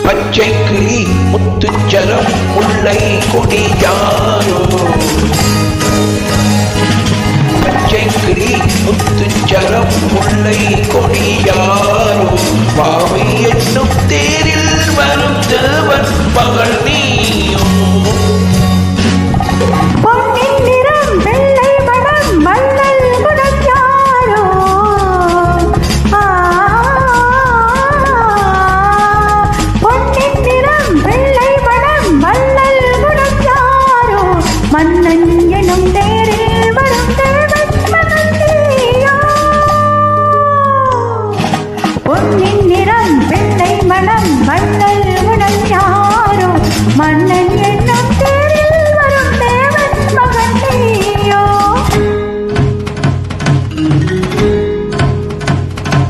பச்சை கிளி முத்துச்சரம் முல்லை கொடியாரோ பச்சை கிளி முத்துச்சரம் முல்லை கொடியாரோ பாவை என்னும் தேரில் வருந்தவன் மகள் நீயோ மன்னன் எனும் தேரில் வரும் தேவன் மகன் நீயோ பொன்னின் நிறம் வெள்ளை மனம் வள்ளல் உடன் யாரோ மன்னன்